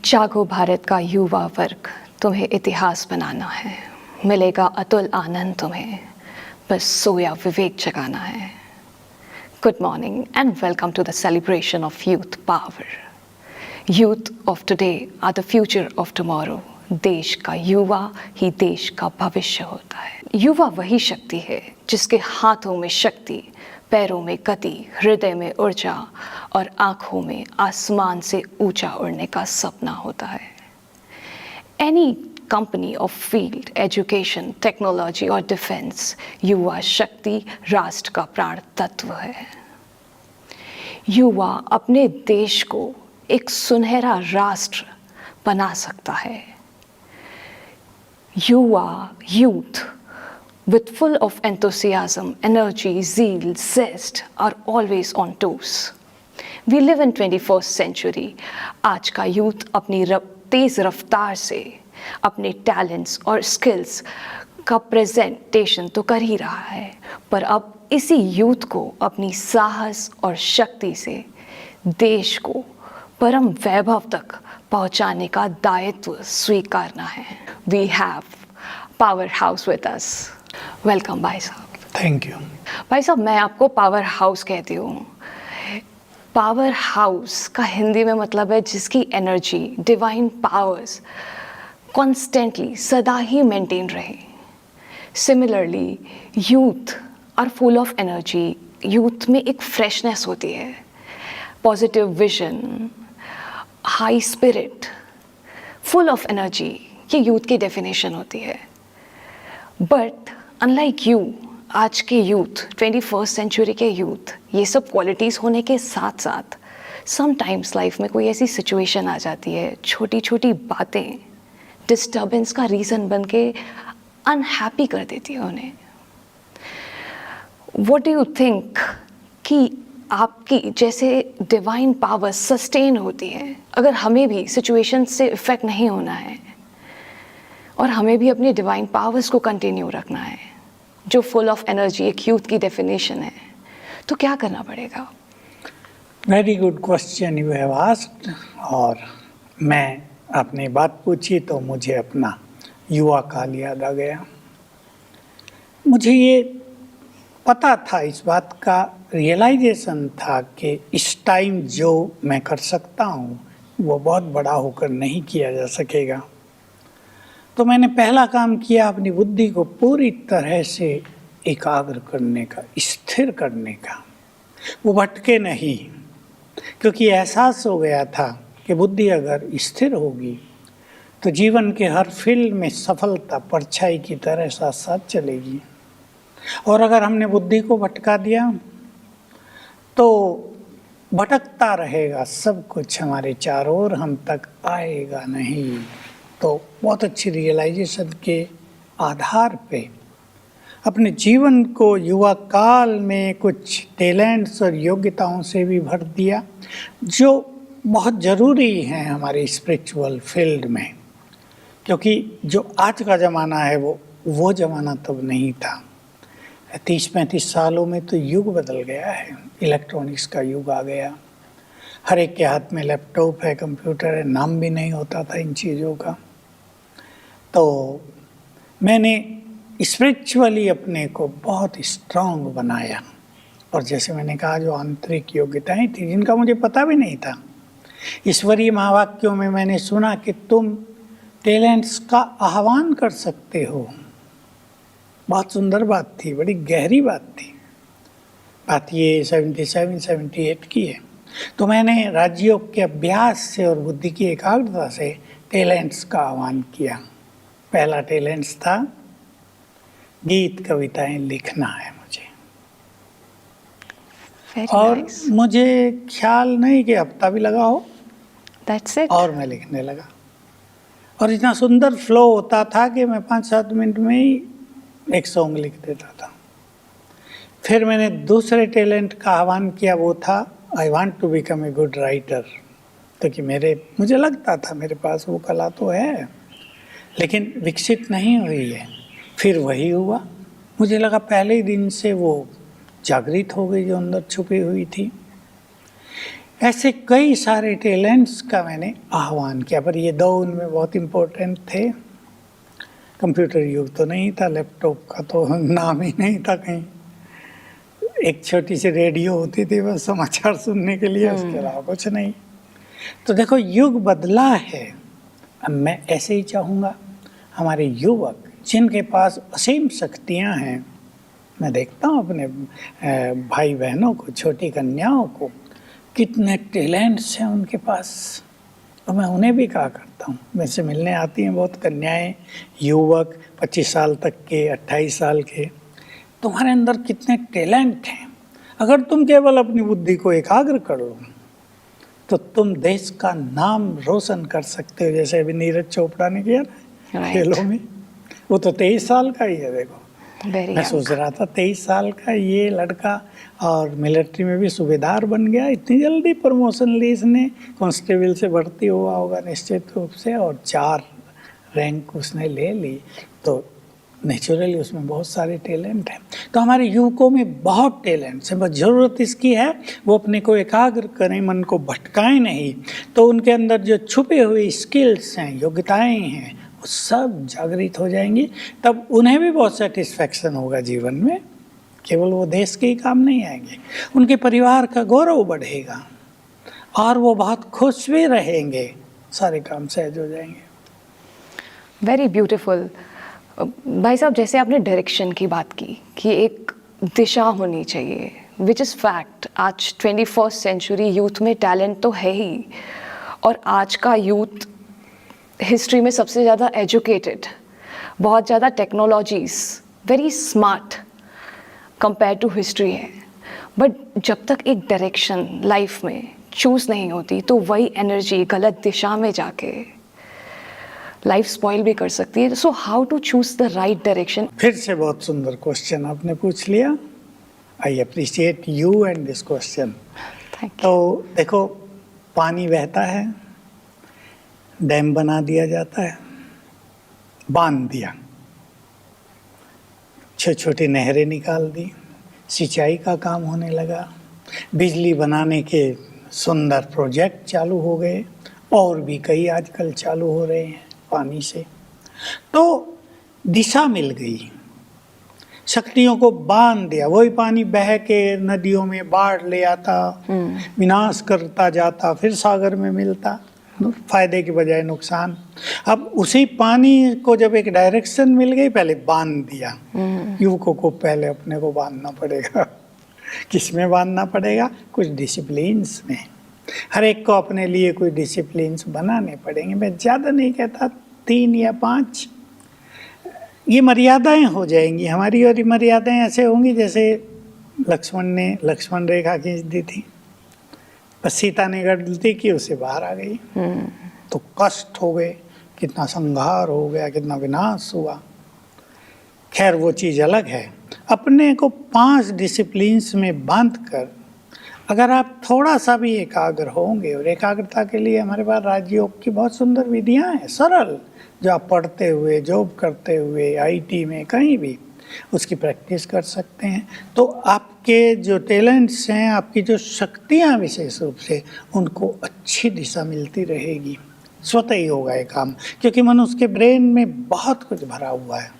जागो भारत का युवा वर्ग, तुम्हें इतिहास बनाना है। मिलेगा अतुल आनंद तुम्हें, बस सोया विवेक जगाना है। Good morning and welcome to the celebration of youth power. Youth of today are the future of tomorrow. देश का युवा ही देश का भविष्य होता है। युवा वही शक्ति है जिसके हाथों में शक्ति, पैरों में गति, हृदय में ऊर्जा और आंखों में आसमान से ऊंचा उड़ने का सपना होता है। Any company of field, education, technology और डिफेंस, युवा शक्ति राष्ट्र का प्राण तत्व है। युवा अपने देश को एक सुनहरा राष्ट्र बना सकता है। युवा, youth with full of enthusiasm, energy, zeal, zest are always on toes. We live in 21st century. आज का यूथ अपनी तेज रफ्तार से अपने टैलेंट्स और स्किल्स का प्रेजेंटेशन तो कर ही रहा है, पर अब इसी यूथ को अपनी साहस और शक्ति से देश को परम वैभव तक पहुंचाने का दायित्व स्वीकारना है। We have power house with us. Welcome भाई साहब। Thank you. भाई साहब, मैं आपको पावर हाउस कहती हूँ। पावर हाउस का हिंदी में मतलब है जिसकी एनर्जी, डिवाइन पावर्स कॉन्स्टेंटली सदा ही मेंटेन रहे। Similarly youth are full of energy. Youth में एक फ्रेशनेस होती है, positive vision, high spirit, full of energy, ये यूथ की डेफिनेशन होती है। बट अनलाइक यू, आज के यूथ, 21st सेंचुरी के यूथ, ये सब क्वालिटीज़ होने के साथ साथ समटाइम्स लाइफ में कोई ऐसी सिचुएशन आ जाती है, छोटी छोटी बातें डिस्टर्बेंस का रीज़न बन के अनहैप्पी कर देती है उन्हें। व्हाट डू यू थिंक कि आपकी जैसे डिवाइन पावर सस्टेन होती है, अगर हमें भी सिचुएशन से इफेक्ट नहीं होना है और हमें भी अपनी डिवाइन पावर्स को कंटिन्यू रखना है, जो फुल ऑफ एनर्जी एक यूथ की डेफिनेशन है, तो क्या करना पड़ेगा? Very good question you have asked. और मैं अपनी बात पूछी तो मुझे अपना युवा काल याद आ गया। मुझे ये पता था, इस बात का रियलाइजेशन था कि इस टाइम जो मैं कर सकता हूँ वो बहुत बड़ा होकर नहीं किया जा सकेगा। तो मैंने पहला काम किया, अपनी बुद्धि को पूरी तरह से एकाग्र करने का, स्थिर करने का। वो भटके नहीं, क्योंकि एहसास हो गया था कि बुद्धि अगर स्थिर होगी तो जीवन के हर फील्ड में सफलता परछाई की तरह साथ साथ चलेगी। और अगर हमने बुद्धि को भटका दिया तो भटकता रहेगा सब कुछ हमारे चारों ओर, हम तक आएगा नहीं। तो बहुत अच्छी रियलाइजेशन के आधार पे अपने जीवन को युवा काल में कुछ टैलेंट्स और योग्यताओं से भी भर दिया, जो बहुत ज़रूरी हैं हमारी स्पिरिचुअल फील्ड में। क्योंकि जो आज का ज़माना है वो ज़माना तब नहीं था। 30-35 सालों में तो युग बदल गया है। इलेक्ट्रॉनिक्स का युग आ गया, हर एक के हाथ में लैपटॉप है, कंप्यूटर है, नाम भी नहीं होता था इन चीज़ों का। तो मैंने स्पिरिचुअली अपने को बहुत स्ट्रांग बनाया। और जैसे मैंने कहा, जो आंतरिक योग्यताएं थी जिनका मुझे पता भी नहीं था, ईश्वरीय महावाक्यों में मैंने सुना कि तुम टैलेंट्स का आह्वान कर सकते हो। बहुत सुंदर बात थी, बड़ी गहरी बात थी। बात ये 77-78 की है। तो मैंने राजयोग के अभ्यास से और बुद्धि की एकाग्रता से टैलेंट्स का आह्वान किया। पहला टैलेंट्स था गीत कविताएं लिखना है मुझे। और nice. मुझे ख्याल नहीं कि हफ्ता भी लगा हो। That's it. और मैं लिखने लगा, और इतना सुंदर फ्लो होता था कि मैं 5-7 मिनट में ही एक सॉन्ग लिख देता था। फिर मैंने दूसरे टैलेंट का आह्वान किया, वो था I want to become a good writer. क्योंकि मुझे लगता था मेरे पास वो कला तो है, लेकिन विकसित नहीं हुई है। फिर वही हुआ, मुझे लगा पहले ही दिन से वो जागृत हो गई जो अंदर छुपी हुई थी। ऐसे कई सारे टैलेंट्स का मैंने आह्वान किया, पर ये 2 उनमें बहुत इम्पोर्टेंट थे। कंप्यूटर युग तो नहीं था, लैपटॉप का तो नाम ही नहीं था कहीं। एक छोटी सी रेडियो होती थी बस समाचार सुनने के लिए, उसके अलावा कुछ नहीं। तो देखो, युग बदला है। अब मैं ऐसे ही चाहूँगा हमारे युवक जिनके पास असीम शक्तियाँ हैं, मैं देखता हूँ अपने भाई बहनों को, छोटी कन्याओं को, कितने टैलेंट्स हैं उनके पास। और मैं उन्हें भी कहा करता हूँ, मुझसे मिलने आती हैं बहुत कन्याएं, युवक 25 साल तक के, 28 साल के, तुम्हारे अंदर कितने टैलेंट हैं। अगर तुम केवल अपनी बुद्धि को एकाग्र कर लो तो तुम देश का नाम रोशन कर सकते हो, जैसे अभी नीरज चोपड़ा ने किया ना खेलों में। वो तो 23 साल का ही है। देखो, मैं सोच रहा था 23 साल का ये लड़का, और मिलिट्री में भी सूबेदार बन गया। इतनी जल्दी प्रमोशन ली इसने, कांस्टेबल से भर्ती हुआ होगा निश्चित रूप से, और 4 रैंक उसने ले ली। तो नेचुरली उसमें बहुत सारे टैलेंट हैं। तो हमारे युवकों में बहुत टैलेंट्स हैं, बस ज़रूरत इसकी है वो अपने को एकाग्र करें, मन को भटकाएं नहीं। तो उनके अंदर जो छुपे हुए स्किल्स हैं, योग्यताएं हैं, वो सब जागृत हो जाएंगी। तब उन्हें भी बहुत सेटिस्फैक्शन होगा जीवन में। केवल वो देश के ही काम नहीं आएंगे, उनके परिवार का गौरव बढ़ेगा और वो बहुत खुश भी रहेंगे, सारे काम सहज हो जाएंगे। Very beautiful. भाई साहब, जैसे आपने डायरेक्शन की बात की कि एक दिशा होनी चाहिए, विच इज़ फैक्ट। आज 21st सेंचुरी यूथ में टैलेंट तो है ही, और आज का यूथ हिस्ट्री में सबसे ज़्यादा एजुकेटेड, बहुत ज़्यादा technologies, very smart compare to history है। बट जब तक एक डायरेक्शन लाइफ में चूज़ नहीं होती तो वही एनर्जी गलत दिशा में जाके लाइफ स्पॉइल भी कर सकती है। So how to choose the right direction? फिर से बहुत सुंदर क्वेश्चन आपने पूछ लिया। I appreciate you and this question. तो देखो, पानी बहता है, डैम बना दिया जाता है, बांध दिया, छोटी छोटी नहरें निकाल दी, सिंचाई का काम होने लगा, बिजली बनाने के सुंदर प्रोजेक्ट चालू हो गए, और भी कई आजकल चालू हो रहे हैं पानी से। तो दिशा मिल गई, शक्तियों को बांध दिया। वही पानी बह के नदियों में बाढ़ ले आता, विनाश करता जाता, फिर सागर में मिलता, फायदे के बजाय नुकसान। अब उसी पानी को जब एक डायरेक्शन मिल गई, पहले बांध दिया। युवकों को पहले अपने को बांधना पड़ेगा। किस में बांधना पड़ेगा? कुछ डिसिप्लिन्स में। हर एक को अपने लिए कोई डिसिप्लिन्स बनाने पड़ेंगे। मैं ज़्यादा नहीं कहता, 3 या 5 ये मर्यादाएं हो जाएंगी हमारी। और ये मर्यादाएं ऐसे होंगी जैसे लक्ष्मण ने लक्ष्मण रेखा खींच दी थी, बस सीता ने गलती की, उससे बाहर आ गई। तो कष्ट हो गए, कितना संहार हो गया, कितना विनाश हुआ। खैर, वो चीज़ अलग है। अपने को 5 डिसिप्लिन्स में बांध कर अगर आप थोड़ा सा भी एकाग्र होंगे, और एकाग्रता के लिए हमारे पास राजयोग की बहुत सुंदर विधियां हैं, सरल, जो आप पढ़ते हुए, जॉब करते हुए, आईटी में कहीं भी उसकी प्रैक्टिस कर सकते हैं। तो आपके जो टैलेंट्स हैं, आपकी जो शक्तियां विशेष रूप से, उनको अच्छी दिशा मिलती रहेगी। स्वतः ही होगा ये काम, क्योंकि मनुष्य के ब्रेन में बहुत कुछ भरा हुआ है।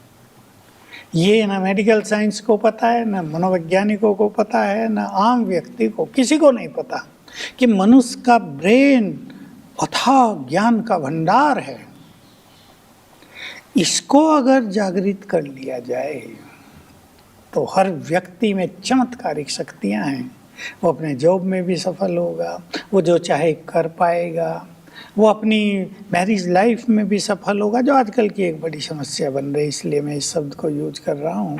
ये ना मेडिकल साइंस को पता है, ना मनोवैज्ञानिकों को पता है, ना आम व्यक्ति को, किसी को नहीं पता कि मनुष्य का ब्रेन अथाह ज्ञान का भंडार है। इसको अगर जागृत कर लिया जाए तो हर व्यक्ति में चमत्कारिक शक्तियां हैं। वो अपने जॉब में भी सफल होगा, वो जो चाहे कर पाएगा, वो अपनी मैरिज लाइफ में भी सफल होगा, जो आजकल की एक बड़ी समस्या बन रही है, इसलिए मैं इस शब्द को यूज कर रहा हूँ।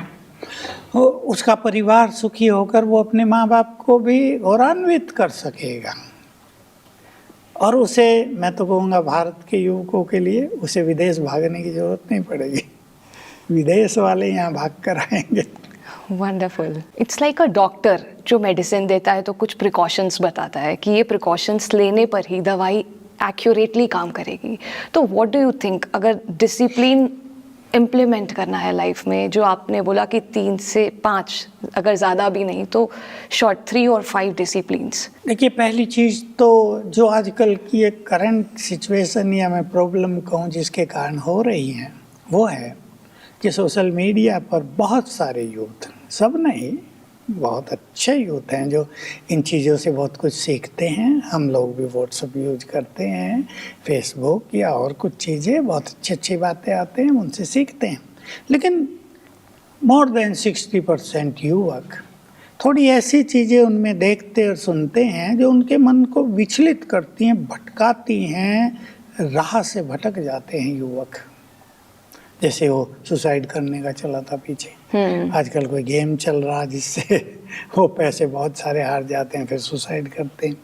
उसका परिवार सुखी होकर वो अपने माँ बाप को भी गौरवान्वित कर सकेगा। और उसे, मैं तो कहूँगा भारत के युवकों के लिए, उसे विदेश भागने की जरूरत नहीं पड़ेगी। विदेश वाले यहाँ भाग कर आएंगे। Wonderful. It's like a doctor जो मेडिसिन देता है तो कुछ प्रिकॉशंस बताता है कि ये प्रिकॉशंस लेने पर ही दवाई एक्यूरेटली काम करेगी। तो व्हाट डू यू थिंक, अगर डिसिप्लिन इम्प्लीमेंट करना है लाइफ में, जो आपने बोला कि 3 से 5, अगर ज़्यादा भी नहीं तो शॉर्ट 3 और 5 डिसिप्लिन्स? देखिए, पहली चीज़ तो जो आजकल की एक करंट सिचुएशन या मैं प्रॉब्लम कहूँ जिसके कारण हो रही है, वो है कि सोशल मीडिया पर बहुत सारे यूथ, सब नहीं, बहुत अच्छे यूथ हैं जो इन चीज़ों से बहुत कुछ सीखते हैं। हम लोग भी व्हाट्सएप यूज करते हैं, फेसबुक या और कुछ चीज़ें, बहुत अच्छी अच्छी बातें आते हैं, उनसे सीखते हैं। लेकिन मोर देन 60% युवक थोड़ी ऐसी चीज़ें उनमें देखते और सुनते हैं जो उनके मन को विचलित करती हैं, भटकाती हैं, राह से भटक जाते हैं युवक। जैसे वो सुसाइड करने का चला था पीछे, आजकल कोई गेम चल रहा जिससे वो पैसे बहुत सारे हार जाते हैं, फिर सुसाइड करते हैं।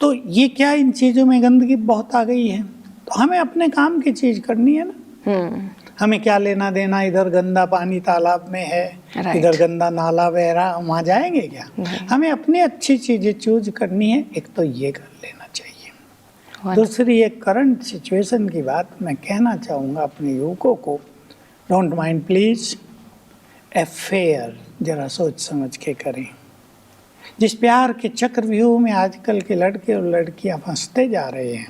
तो ये क्या, इन चीज़ों में गंदगी बहुत आ गई है। तो हमें अपने काम की चीज़ करनी है ना। हमें क्या लेना देना, इधर गंदा पानी तालाब में है, इधर गंदा नाला बह रहा, वहाँ जाएंगे क्या? हमें अपनी अच्छी चीज़ें चूज करनी है। एक तो ये कर लेना चाहिए। दूसरी, एक करंट सिचुएशन की बात मैं कहना चाहूँगा अपने युवकों को, डोंट माइंड प्लीज, अफेयर जरा सोच समझ के करें। जिस प्यार के चक्रव्यूह में आजकल के लड़के और लड़कियां फंसते जा रहे हैं,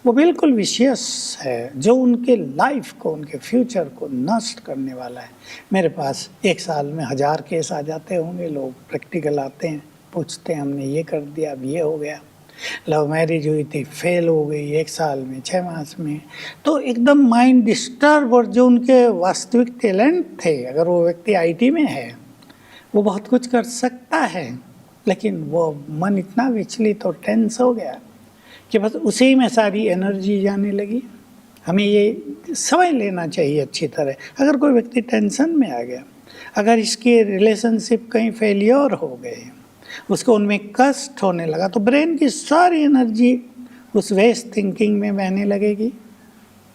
वो बिल्कुल विशेष है, जो उनके लाइफ को, उनके फ्यूचर को नष्ट करने वाला है। मेरे पास 1 साल में 1000 केस आ जाते होंगे, लोग प्रैक्टिकल आते हैं, पूछते हैं हमने ये कर दिया, अब ये हो गया। लव मैरिज हुई थी, फेल हो गई 1 साल में, 6 मास में। तो एकदम माइंड डिस्टर्ब, और जो उनके वास्तविक टैलेंट थे, अगर वो व्यक्ति आईटी में है, वो बहुत कुछ कर सकता है, लेकिन वो मन इतना विचलित और टेंस हो गया कि बस उसी में सारी एनर्जी जाने लगी। हमें ये समझ लेना चाहिए अच्छी तरह, अगर कोई व्यक्ति टेंशन में आ गया, अगर इसके रिलेशनशिप कहीं फेलियर हो गए, उसको उनमें कष्ट होने लगा, तो ब्रेन की सारी एनर्जी उस वेस्ट थिंकिंग में बहने लगेगी।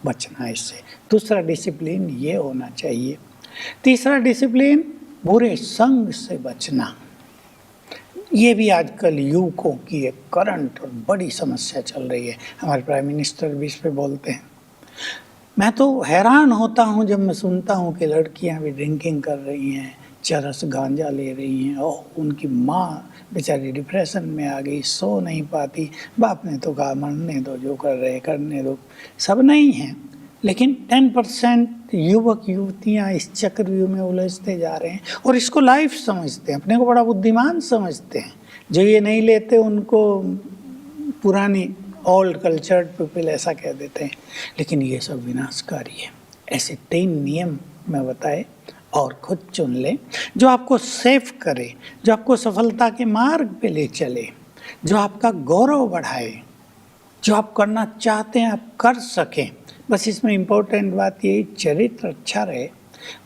बचना है इससे। दूसरा डिसिप्लिन ये होना चाहिए। तीसरा डिसिप्लिन, बुरे संग से बचना। ये भी आजकल युवकों की एक करंट और बड़ी समस्या चल रही है। हमारे प्राइम मिनिस्टर भी इस पे बोलते हैं। मैं तो हैरान होता हूँ जब मैं सुनता हूँ कि लड़कियाँ भी ड्रिंकिंग कर रही हैं, चरस गांजा ले रही हैं, और उनकी माँ बेचारी डिप्रेशन में आ गई, सो नहीं पाती। बाप ने तो कहा मरने दो, जो कर रहे करने दो। सब नहीं हैं, लेकिन 10% युवक युवतियाँ इस चक्रव्यूह में उलझते जा रहे हैं और इसको लाइफ समझते हैं, अपने को बड़ा बुद्धिमान समझते हैं। जो ये नहीं लेते उनको पुरानी ओल्ड कल्चर्ड पीपल ऐसा कह देते हैं, लेकिन ये सब विनाशकारी है। ऐसे 3 नियम मैं बताए और खुद चुन ले, जो आपको सेफ करे, जो आपको सफलता के मार्ग पे ले चले, जो आपका गौरव बढ़ाए, जो आप करना चाहते हैं आप कर सकें। बस इसमें इम्पोर्टेंट बात यही, चरित्र अच्छा रहे,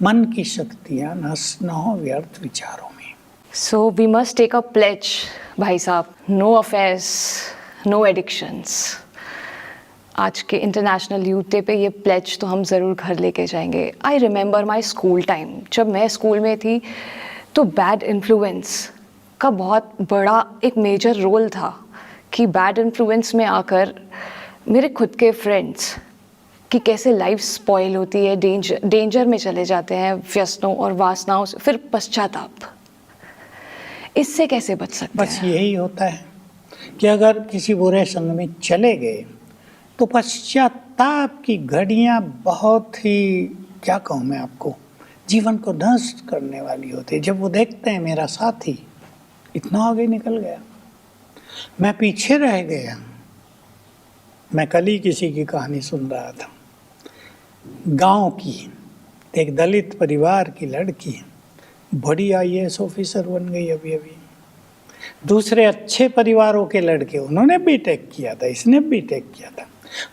मन की शक्तियाँ नष्ट न हो व्यर्थ विचारों में। So we must take a pledge भाई साहब, नो अफेयर्स, नो एडिक्शंस। आज के इंटरनेशनल यूथ डे पे ये प्लेज तो हम ज़रूर घर लेके जाएंगे। I remember my school time, जब मैं स्कूल में थी तो बैड इन्फ्लुएंस का बहुत बड़ा एक मेजर रोल था कि बैड इन्फ्लुएंस में आकर मेरे खुद के फ्रेंड्स कि कैसे लाइफ स्पॉइल होती है, डेंजर में चले जाते हैं व्यसनों और वासनाओं से, फिर पश्चाताप। इससे कैसे बच सकते हैं? बस यही होता है कि अगर किसी बुरे संग में चले गए तो पश्चाताप की घड़ियाँ बहुत ही, क्या कहूँ मैं आपको, जीवन को नष्ट करने वाली होती है। जब वो देखते हैं मेरा साथी इतना आगे निकल गया, मैं पीछे रह गया। मैं कल ही किसी की कहानी सुन रहा था, गांव की एक दलित परिवार की लड़की बड़ी IAS ऑफिसर बन गई अभी अभी। दूसरे अच्छे परिवारों के लड़के, उन्होंने बीटेक किया था, इसने बीटेक किया था,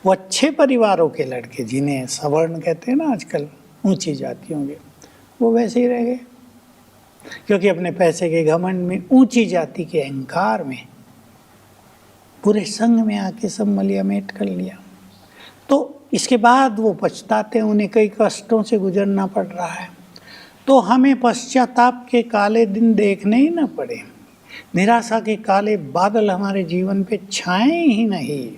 वो अच्छे परिवारों के लड़के जिन्हें सवर्ण कहते हैं ना आजकल, ऊंची जातियों के, वो वैसे ही रह गए, क्योंकि अपने पैसे के घमंड में, ऊंची जाति के अहंकार में, पूरे संग में आके सब मलियामेट कर लिया। तो इसके बाद वो पछताते हैं, उन्हें कई कष्टों से गुजरना पड़ रहा है। तो हमें पश्चाताप के काले दिन देखने ही ना पड़े, निराशा के काले बादल हमारे जीवन पे छाएं ही नहीं,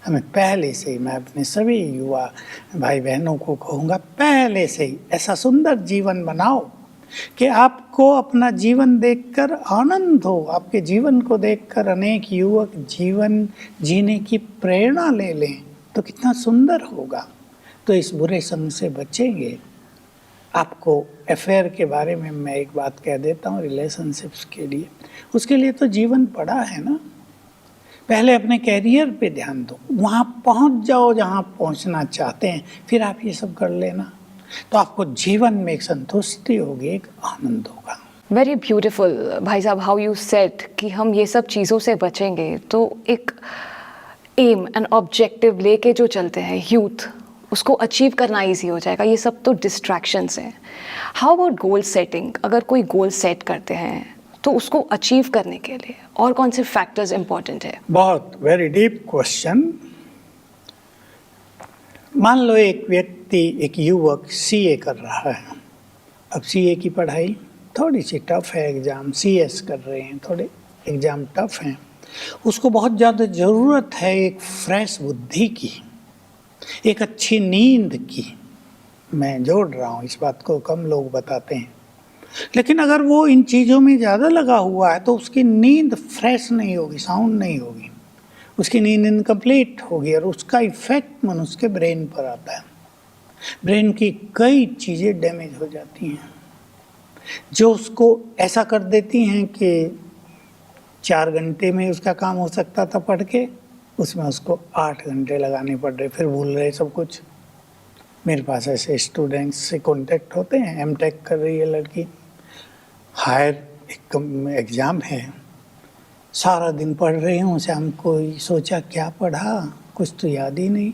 हमें पहले से ही, मैं अपने सभी युवा भाई बहनों को कहूँगा, पहले से ही ऐसा सुंदर जीवन बनाओ कि आपको अपना जीवन देखकर आनंद हो, आपके जीवन को देखकर अनेक युवक जीवन जीने की प्रेरणा ले लें, तो कितना सुंदर होगा। तो इस बुरे संग से बचेंगे। आपको अफेयर के बारे में मैं एक बात कह देता हूँ, रिलेशनशिप्स के लिए, उसके लिए तो जीवन पड़ा है ना। पहले अपने कैरियर पे ध्यान दो, वहाँ पहुँच जाओ जहाँ पहुँचना चाहते हैं, फिर आप ये सब कर लेना, तो आपको जीवन में एक संतुष्टि होगी, एक आनंद होगा। वेरी ब्यूटिफुल भाई साहब, हाउ यू सेड कि हम ये सब चीज़ों से बचेंगे तो एक एम एंड ऑब्जेक्टिव लेके जो चलते हैं यूथ, उसको अचीव करना इजी हो जाएगा। ये सब तो डिस्ट्रैक्शंस हैं। How about goal setting? अगर कोई गोल सेट करते हैं तो उसको अचीव करने के लिए और कौन से फैक्टर्स इंपॉर्टेंट है? बहुत वेरी डीप क्वेश्चन। मान लो एक व्यक्ति, एक युवक सीए कर रहा है। अब सीए की पढ़ाई थोड़ी सी टफ है, एग्ज़ाम सीएस कर रहे हैं, थोड़े एग्ज़ाम टफ हैं। उसको बहुत ज़्यादा ज़रूरत है एक फ्रेश बुद्धि की, एक अच्छी नींद की। मैं जोड़ रहा हूँ, इस बात को कम लोग बताते हैं, लेकिन अगर वो इन चीज़ों में ज़्यादा लगा हुआ है तो उसकी नींद फ्रेश नहीं होगी, साउंड नहीं होगी, उसकी नींद इनकम्प्लीट होगी और उसका इफेक्ट मनुष्य के ब्रेन पर आता है। ब्रेन की कई चीज़ें डैमेज हो जाती हैं जो उसको ऐसा कर देती हैं कि 4 घंटे में उसका काम हो सकता था पढ़ के, उसमें उसको 8 घंटे लगाने पड़ रहे, फिर भूल रहे सब कुछ। मेरे पास ऐसे स्टूडेंट्स से कांटेक्ट होते हैं। एमटेक कर रही है लड़की, हायर एग्ज़ाम है, सारा दिन पढ़ रही हूँ, शाम को सोचा क्या पढ़ा, कुछ तो याद ही नहीं।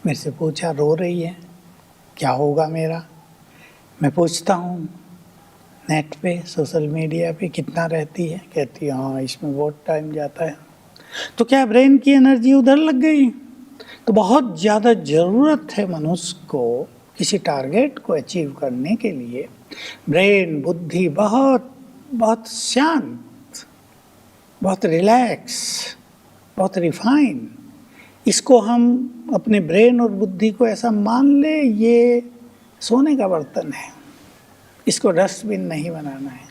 मेरे से पूछा, रो रही है, क्या होगा मेरा। मैं पूछता हूँ नेट पे, सोशल मीडिया पे कितना रहती है, कहती है हाँ इसमें बहुत टाइम जाता है। तो क्या ब्रेन की एनर्जी उधर लग गई? तो बहुत ज़्यादा ज़रूरत है मनुष्य को किसी टारगेट को अचीव करने के लिए ब्रेन, बुद्धि बहुत बहुत शांत, बहुत रिलैक्स, बहुत रिफाइन। इसको हम अपने ब्रेन और बुद्धि को ऐसा मान ले, ये सोने का बर्तन है, इसको डस्टबिन नहीं बनाना है।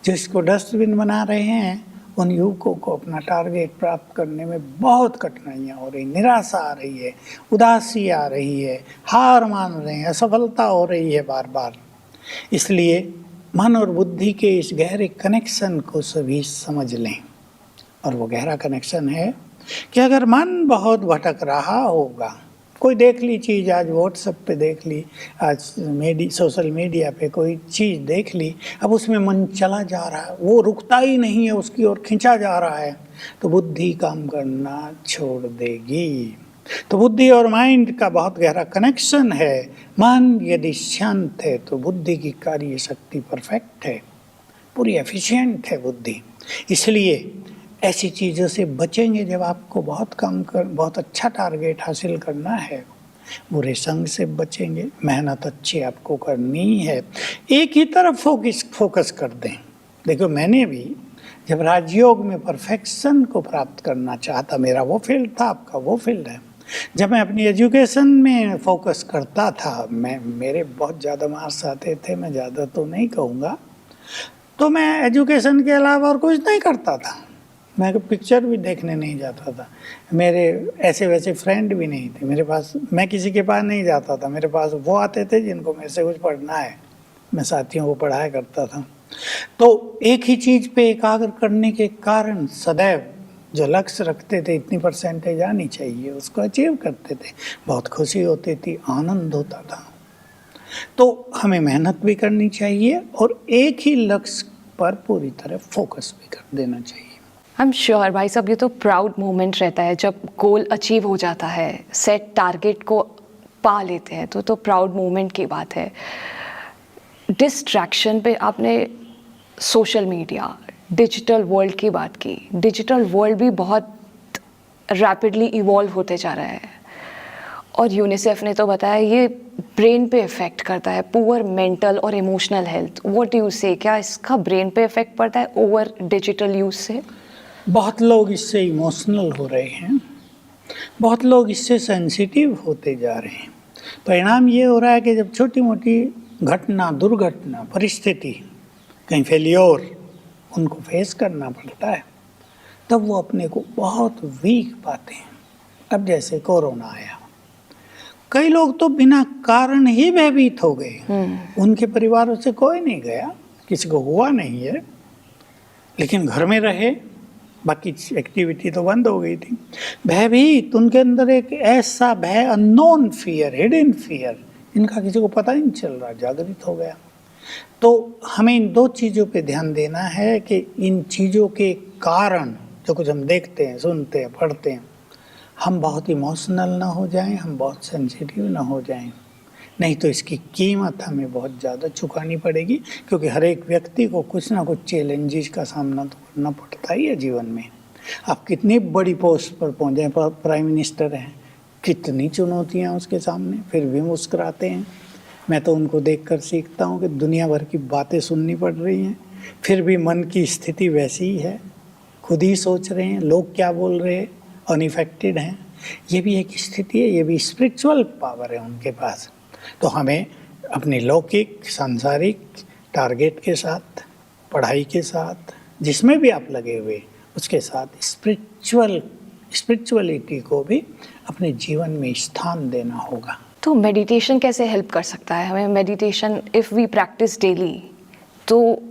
जो इसको डस्टबिन बना रहे हैं उन युवकों को अपना टारगेट प्राप्त करने में बहुत कठिनाइयाँ हो रही, निराशा आ रही है, उदासी आ रही है, हार मान रहे हैं, असफलता हो रही है बार बार। इसलिए मन और बुद्धि के इस गहरे कनेक्शन को सभी समझ लें। और वो गहरा कनेक्शन है कि अगर मन बहुत भटक रहा होगा, कोई देख ली चीज़, आज व्हाट्सएप पे देख ली, आज सोशल मीडिया पे कोई चीज़ देख ली, अब उसमें मन चला जा रहा है, वो रुकता ही नहीं है, उसकी ओर खींचा जा रहा है, तो बुद्धि काम करना छोड़ देगी। तो बुद्धि और माइंड का बहुत गहरा कनेक्शन है। मन यदि शांत है तो बुद्धि की कार्य शक्ति परफेक्ट है, पूरी एफिशिएंट है बुद्धि। इसलिए ऐसी चीज़ों से बचेंगे जब आपको बहुत अच्छा टारगेट हासिल करना है। बुरे संग से बचेंगे, मेहनत अच्छी आपको करनी है, एक ही तरफ फोकस कर दें। देखो, मैंने भी जब राजयोग में परफेक्शन को प्राप्त करना चाहता, मेरा वो फील्ड था, आपका वो फील्ड है। जब मैं अपनी एजुकेशन में फोकस करता था, मेरे बहुत ज़्यादा मार्क्स आते थे, मैं ज़्यादा तो नहीं कहूँगा, तो मैं एजुकेशन के अलावा और कुछ नहीं करता था। मैं पिक्चर भी देखने नहीं जाता था, मेरे ऐसे वैसे फ्रेंड भी नहीं थे मेरे पास, मैं किसी के पास नहीं जाता था। मेरे पास वो आते थे जिनको मेरे से कुछ पढ़ना है, मैं साथियों को पढ़ाया करता था। तो एक ही चीज़ पे एकाग्र करने के कारण सदैव जो लक्ष्य रखते थे, इतनी परसेंटेज आनी चाहिए, उसको अचीव करते थे, बहुत खुशी होती थी, आनंद होता था। तो हमें मेहनत भी करनी चाहिए और एक ही लक्ष्य पर पूरी तरह फोकस भी कर देना चाहिए। आई एम श्योर भाई साहब, ये तो प्राउड मोमेंट रहता है जब गोल अचीव हो जाता है, सेट टारगेट को पा लेते हैं, तो प्राउड मोमेंट की बात है। डिस्ट्रैक्शन पे आपने सोशल मीडिया, डिजिटल वर्ल्ड की बात की। डिजिटल वर्ल्ड भी बहुत रैपिडली इवॉल्व होते जा रहा है और यूनिसेफ ने तो बताया ये ब्रेन पे इफ़ेक्ट करता है, पुअर मेंटल और emotional health. What do you से, क्या इसका ब्रेन पे इफ़ेक्ट पड़ता है ओवर डिजिटल यूज से? बहुत लोग इससे इमोशनल हो रहे हैं, बहुत लोग इससे सेंसिटिव होते जा रहे हैं। परिणाम ये हो रहा है कि जब छोटी मोटी घटना, दुर्घटना, परिस्थिति, कहीं फेलियोर उनको फेस करना पड़ता है, तब वो अपने को बहुत वीक पाते हैं। अब जैसे कोरोना आया, कई लोग तो बिना कारण ही भयभीत हो गए। उनके परिवारों से कोई नहीं गया, किसी को हुआ नहीं है, लेकिन घर में रहे, बाकी एक्टिविटी तो बंद हो गई थी। भयभीत, उनके अंदर एक ऐसा भय, अननोन फियर, हिडन फियर, इनका किसी को पता ही नहीं चल रहा, जागृत हो गया। तो हमें इन दो चीज़ों पे ध्यान देना है कि इन चीज़ों के कारण जो कुछ हम देखते हैं, सुनते हैं, पढ़ते हैं, हम बहुत इमोशनल ना हो जाएं, हम बहुत सेंसिटिव ना हो जाएं, नहीं तो इसकी कीमत हमें बहुत ज़्यादा चुकानी पड़ेगी। क्योंकि हर एक व्यक्ति को कुछ ना कुछ चैलेंजेस का सामना तो करना पड़ता ही है जीवन में। आप कितनी बड़ी पोस्ट पर पहुँचे, प्राइम मिनिस्टर हैं, कितनी चुनौतियाँ उसके सामने, फिर भी मुस्कुराते हैं। मैं तो उनको देखकर सीखता हूँ कि दुनिया भर की बातें सुननी पड़ रही हैं, फिर भी मन की स्थिति वैसी ही है, खुद ही सोच रहे हैं लोग क्या बोल रहे हैं, अनइफेक्टेड हैं। ये भी एक स्थिति है, ये भी स्पिरिचुअल पावर है उनके पास। तो हमें अपनी लौकिक, सांसारिक टारगेट के साथ, पढ़ाई के साथ, जिसमें भी आप लगे हुए, उसके साथ स्पिरिचुअलिटी को भी अपने जीवन में स्थान देना होगा। तो मेडिटेशन कैसे हेल्प कर सकता है हमें? Meditation if we practice daily, तो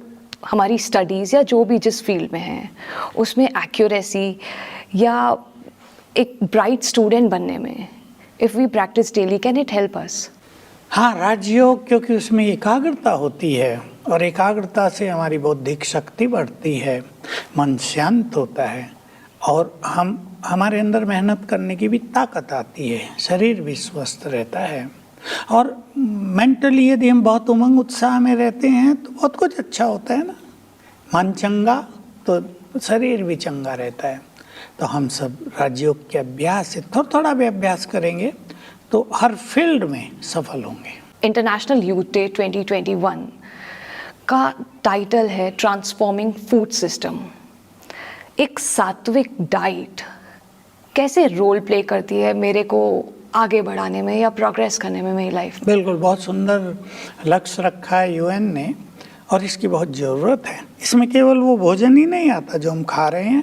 हमारी स्टडीज़ या जो भी जिस फील्ड में है उसमें एक्यूरेसी या एक ब्राइट स्टूडेंट बनने में, if we practice daily, can it help us? हाँ, राजयोग, क्योंकि उसमें एकाग्रता होती है और एकाग्रता से हमारी बौद्धिक शक्ति बढ़ती है, मन शांत होता है और हमारे अंदर मेहनत करने की भी ताकत आती है, शरीर भी स्वस्थ रहता है। और मेंटली यदि हम बहुत उमंग उत्साह में रहते हैं तो बहुत कुछ अच्छा होता है ना। मन चंगा तो शरीर भी चंगा रहता है। तो हम सब राजयोग के अभ्यास से थोड़ा थोड़ा भी अभ्यास करेंगे तो हर फील्ड में सफल होंगे। इंटरनेशनल यूथ डे 2021 का टाइटल है ट्रांसफॉर्मिंग फूड सिस्टम। एक सात्विक डाइट कैसे रोल प्ले करती है मेरे को आगे बढ़ाने में या प्रोग्रेस करने में मेरी लाइफ में? बिल्कुल, बहुत सुंदर लक्ष्य रखा है यूएन ने और इसकी बहुत ज़रूरत है। इसमें केवल वो भोजन ही नहीं आता जो हम खा रहे हैं,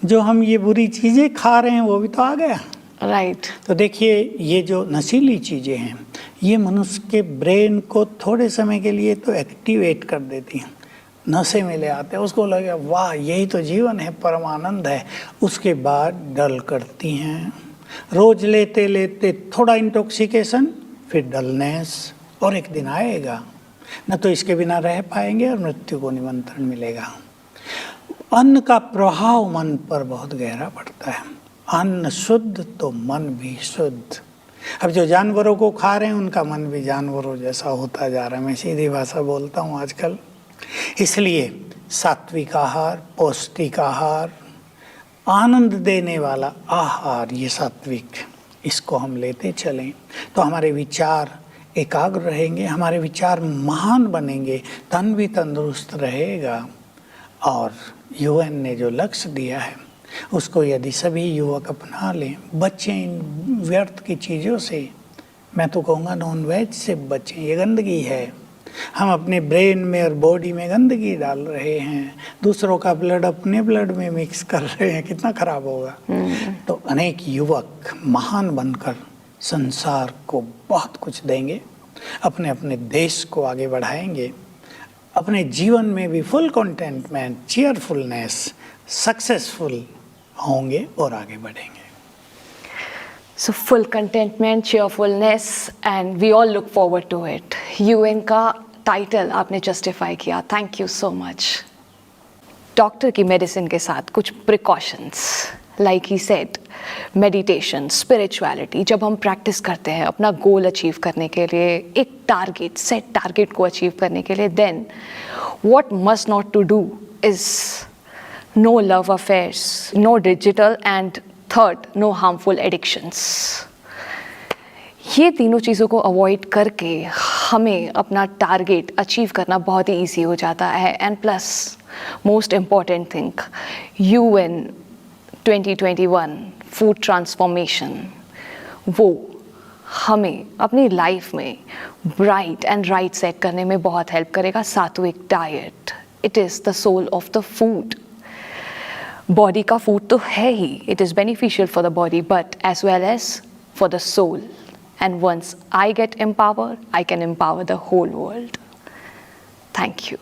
जो हम ये बुरी चीज़ें खा रहे हैं वो भी तो आ गया। राइट। तो देखिए, ये जो नशीली चीज़ें हैं ये मनुष्य के ब्रेन को थोड़े समय के लिए तो एक्टिवेट कर देती हैं, नशे में ले आते हैं, उसको लगे वाह यही तो जीवन है, परमानंद है। उसके बाद डल करती हैं, रोज लेते लेते थोड़ा इंटॉक्सिकेशन, फिर डलनेस, और एक दिन आएगा न तो इसके बिना रह पाएंगे और मृत्यु को निमंत्रण मिलेगा। अन्न का प्रभाव मन पर बहुत गहरा पड़ता है। अन्न शुद्ध तो मन भी शुद्ध। अब जो जानवरों को खा रहे हैं उनका मन भी जानवरों जैसा होता जा रहा है। मैं सीधी भाषा बोलता हूँ आजकल। इसलिए सात्विक आहार, पौष्टिक आहार, आनंद देने वाला आहार, ये सात्विक, इसको हम लेते चलें तो हमारे विचार एकाग्र रहेंगे, हमारे विचार महान बनेंगे, तन भी तंदुरुस्त रहेगा। और यूएन ने जो लक्ष्य दिया है उसको यदि सभी युवक अपना लें, बचें इन व्यर्थ की चीज़ों से, मैं तो कहूँगा नॉन वेज से बचें, ये गंदगी है। हम अपने ब्रेन में और बॉडी में गंदगी डाल रहे हैं, दूसरों का ब्लड अपने ब्लड में मिक्स कर रहे हैं, कितना खराब होगा। तो अनेक युवक महान बनकर संसार को बहुत कुछ देंगे, अपने अपने देश को आगे बढ़ाएंगे, अपने जीवन में भी फुल कंटेंटमेंट, चीयरफुलनेस, सक्सेसफुल होंगे और आगे बढ़ेंगे। So full contentment, cheerfulness and we all look forward to it. UN का टाइटल आपने जस्टिफाई किया, thank you so much. Doctor की मेडिसिन के साथ कुछ precautions, like he said, meditation, spirituality, जब हम प्रैक्टिस करते हैं अपना गोल अचीव करने के लिए, एक टारगेट, सेट टारगेट को अचीव करने के लिए, then what must not to do is no love affairs, no digital and third, no harmful addictions. ये तीनों चीज़ों को अवॉइड करके हमें अपना टारगेट अचीव करना बहुत ही ईजी हो जाता है। And plus most important thing, UN 2021 food transformation, वो हमें अपनी लाइफ में ब्राइट एंड राइट सेट करने में बहुत हेल्प करेगा. सात्विक diet, it is the soul of the food. Body का फूड तो है ही, it is beneficial for the body but as well as for the soul. And once I get empowered, I can empower the whole world. Thank you.